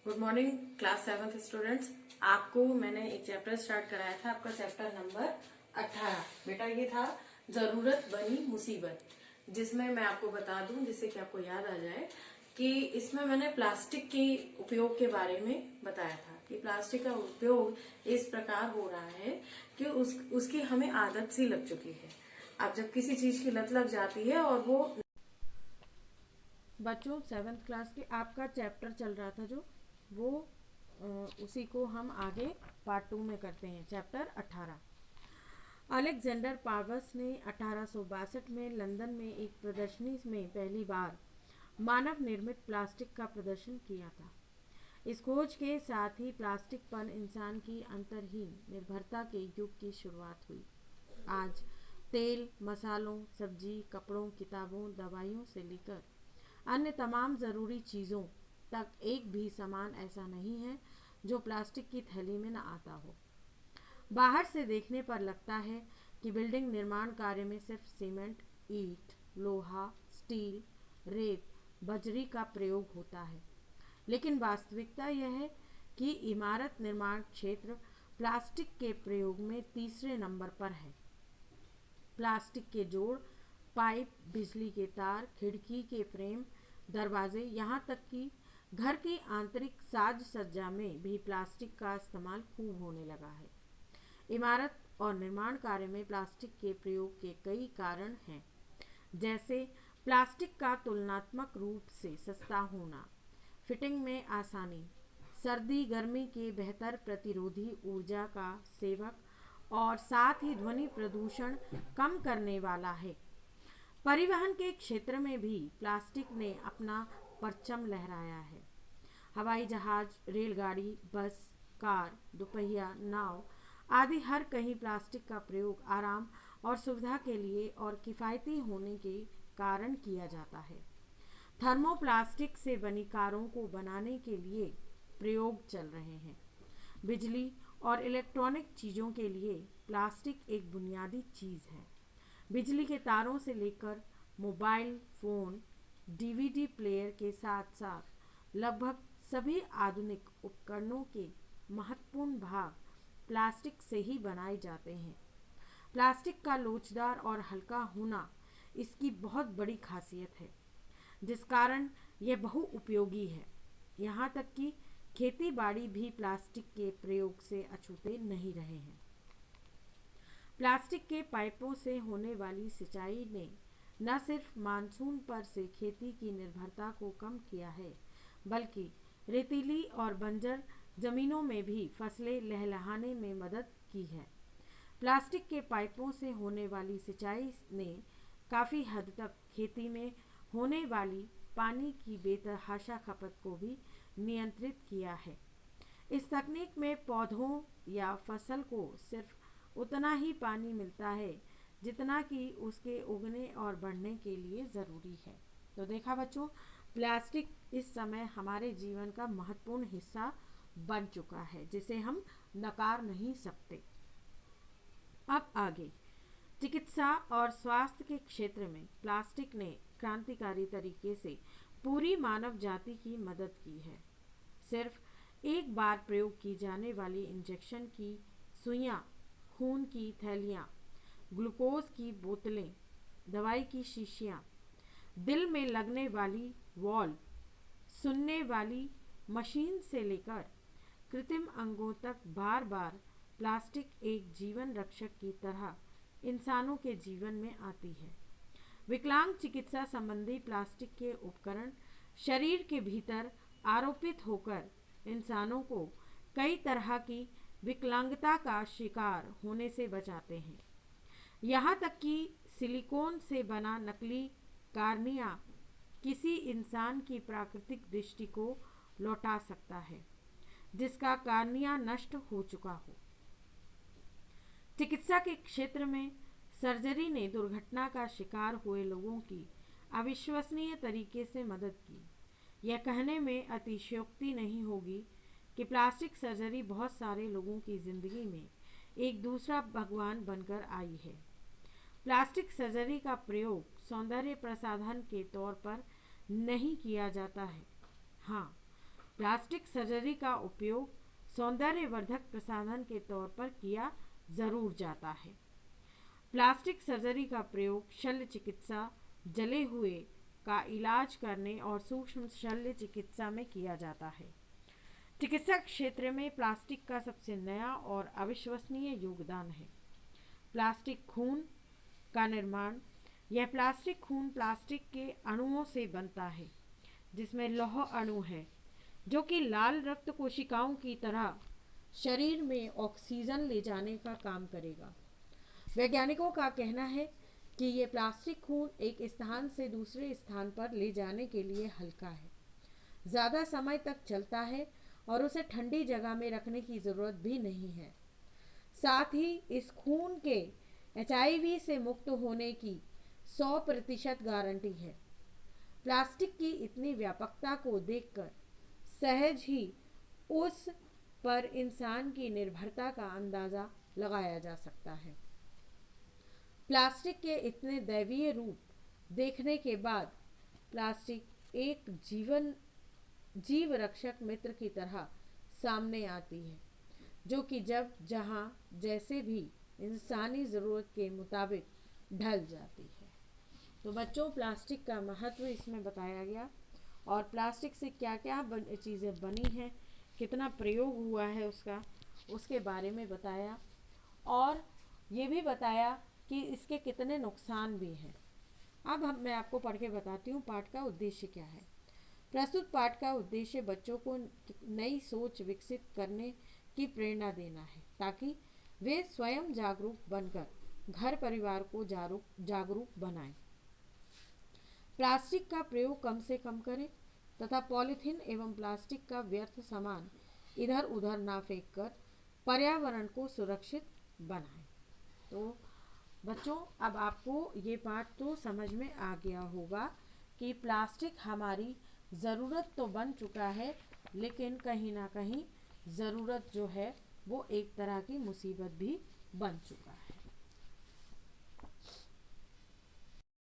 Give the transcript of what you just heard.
Good morning class 7th students. आपको मैंने एक चैप्टर स्टार्ट कराया था, आपका चैप्टर नंबर 18। बेटा ये था जरूरत बनी मुसीबत, जिसमें मैं आपको बता दूं जिससे कि आपको याद आ जाए कि इसमें मैंने प्लास्टिक के उपयोग के बारे में बताया था कि प्लास्टिक का उपयोग इस प्रकार हो रहा है कि उसकी हमें आदत सी लग चुकी है। अब जब किसी चीज की लत लग जाती है और वो बच्चों 7th क्लास के आपका चैप्टर चल रहा था जो वो उसी को हम आगे पार्ट 2 में करते हैं। चैप्टर 18। अलेक्जेंडर पावस ने 1862 में लंदन में एक प्रदर्शनी में पहली बार मानव निर्मित प्लास्टिक का प्रदर्शन किया था। इस खोज के साथ ही प्लास्टिक पर इंसान की अंतरहीन निर्भरता के युग की शुरुआत हुई। आज तेल, मसालों, सब्जी, कपड़ों, किताबों, दवाइयों से लेकर अन्य तमाम ज़रूरी चीज़ों तक एक भी सामान ऐसा नहीं है जो प्लास्टिक की थैली में न आता हो। बाहर से देखने पर लगता है कि बिल्डिंग निर्माण कार्य में सिर्फ सीमेंट, ईंट, लोहा, स्टील, रेत, बजरी का प्रयोग होता है, लेकिन वास्तविकता यह है कि इमारत निर्माण क्षेत्र प्लास्टिक के प्रयोग में तीसरे नंबर पर है। प्लास्टिक के जोड़, पाइप, बिजली के तार, खिड़की के फ्रेम, दरवाजे, यहाँ तक कि घर की आंतरिक साज सज्जा में भी प्लास्टिक का इस्तेमाल खूब होने लगा है। इमारत और निर्माण कार्य में प्लास्टिक के प्रयोग के कई कारण हैं, जैसे प्लास्टिक का तुलनात्मक रूप से सस्ता होना, फिटिंग में आसानी, सर्दी गर्मी के बेहतर प्रतिरोधी ऊर्जा का सेवक और साथ ही ध्वनि प्रदूषण कम करने वाला है। परिवहन के क्षेत्र में भी प्लास्टिक ने अपना परचम लहराया है। हवाई जहाज, रेलगाड़ी, बस, कार, दोपहिया, नाव आदि हर कहीं प्लास्टिक का प्रयोग आराम और सुविधा के लिए और किफ़ायती होने के कारण किया जाता है। थर्मोप्लास्टिक से बनी कारों को बनाने के लिए प्रयोग चल रहे हैं। बिजली और इलेक्ट्रॉनिक चीज़ों के लिए प्लास्टिक एक बुनियादी चीज़ है। बिजली के तारों से लेकर मोबाइल फ़ोन, डीवीडी प्लेयर के साथ साथ लगभग सभी आधुनिक उपकरणों के महत्वपूर्ण भाग प्लास्टिक से ही बनाए जाते हैं। प्लास्टिक का लोचदार और हल्का होना इसकी बहुत बड़ी खासियत है, जिस कारण यह बहुउपयोगी है। यहाँ तक कि खेती बाड़ी भी प्लास्टिक के प्रयोग से अछूते नहीं रहे हैं। प्लास्टिक के पाइपों से होने वाली सिंचाई ने न सिर्फ मानसून पर से खेती की निर्भरता को कम किया है, बल्कि रेतीली और बंजर जमीनों में भी फसलें लहलहाने में मदद की है। प्लास्टिक के पाइपों से होने वाली सिंचाई ने काफ़ी हद तक खेती में होने वाली पानी की बेतहाशा खपत को भी नियंत्रित किया है। इस तकनीक में पौधों या फसल को सिर्फ उतना ही पानी मिलता है जितना कि उसके उगने और बढ़ने के लिए ज़रूरी है। तो देखा बच्चों, प्लास्टिक इस समय हमारे जीवन का महत्वपूर्ण हिस्सा बन चुका है, जिसे हम नकार नहीं सकते। अब आगे, चिकित्सा और स्वास्थ्य के क्षेत्र में प्लास्टिक ने क्रांतिकारी तरीके से पूरी मानव जाति की मदद की है। सिर्फ एक बार प्रयोग की जाने वाली इंजेक्शन की सुइयाँ, खून की थैलियाँ, ग्लूकोज की बोतलें, दवाई की शीशियाँ, दिल में लगने वाली वॉल्व, सुनने वाली मशीन से लेकर कृत्रिम अंगों तक बार बार प्लास्टिक एक जीवन रक्षक की तरह इंसानों के जीवन में आती है। विकलांग चिकित्सा संबंधी प्लास्टिक के उपकरण शरीर के भीतर आरोपित होकर इंसानों को कई तरह की विकलांगता का शिकार होने से बचाते हैं। यहाँ तक कि सिलिकॉन से बना नकली कार्निया किसी इंसान की प्राकृतिक दृष्टि को लौटा सकता है, जिसका कार्निया नष्ट हो चुका हो। चिकित्सा के क्षेत्र में सर्जरी ने दुर्घटना का शिकार हुए लोगों की अविश्वसनीय तरीके से मदद की। यह कहने में अतिशयोक्ति नहीं होगी कि प्लास्टिक सर्जरी बहुत सारे लोगों की ज़िंदगी में एक दूसरा भगवान बनकर आई है। प्लास्टिक सर्जरी का प्रयोग सौंदर्य प्रसाधन के तौर पर नहीं किया जाता है। हाँ, प्लास्टिक सर्जरी का उपयोग सौंदर्यवर्धक प्रसाधन के तौर पर किया ज़रूर जाता है। प्लास्टिक सर्जरी का प्रयोग शल्य चिकित्सा, जले हुए का इलाज करने और सूक्ष्म शल्य चिकित्सा में किया जाता है। चिकित्सा क्षेत्र में प्लास्टिक का सबसे नया और अविश्वसनीय योगदान है। प्लास्टिक खून का निर्माण। यह प्लास्टिक खून प्लास्टिक के अणुओं से बनता है, जिसमें लौह अणु है, जो कि लाल रक्त कोशिकाओं की तरह शरीर में ऑक्सीजन ले जाने का काम करेगा। वैज्ञानिकों का कहना है कि ये प्लास्टिक खून एक स्थान से दूसरे स्थान पर ले जाने के लिए हल्का है, ज़्यादा समय तक चलता है और उसे ठंडी जगह में रखने की ज़रूरत भी नहीं है। साथ ही इस खून के HIV से मुक्त होने की 100% गारंटी है। प्लास्टिक की इतनी व्यापकता को देखकर सहज ही उस पर इंसान की निर्भरता का अंदाज़ा लगाया जा सकता है। प्लास्टिक के इतने दैवीय रूप देखने के बाद प्लास्टिक एक जीव रक्षक मित्र की तरह सामने आती है, जो कि जब जहाँ जैसे भी इंसानी ज़रूरत के मुताबिक ढल जाती है। तो बच्चों, प्लास्टिक का महत्व इसमें बताया गया और प्लास्टिक से क्या क्या चीज़ें बनी हैं, कितना प्रयोग हुआ है उसके बारे में बताया और ये भी बताया कि इसके कितने नुकसान भी हैं। अब मैं आपको पढ़ के बताती हूँ पाठ का उद्देश्य क्या है। प्रस्तुत पाठ का उद्देश्य बच्चों को नई सोच विकसित करने की प्रेरणा देना है, ताकि वे स्वयं जागरूक बनकर घर परिवार को जागरूक बनाएं। प्लास्टिक का प्रयोग कम से कम करें तथा पॉलीथीन एवं प्लास्टिक का व्यर्थ सामान इधर उधर ना फेंककर पर्यावरण को सुरक्षित बनाएं। तो बच्चों, अब आपको ये पाठ तो समझ में आ गया होगा कि प्लास्टिक हमारी ज़रूरत तो बन चुका है, लेकिन कहीं ना कहीं ज़रूरत जो है वो एक तरह की मुसीबत भी बन चुका है।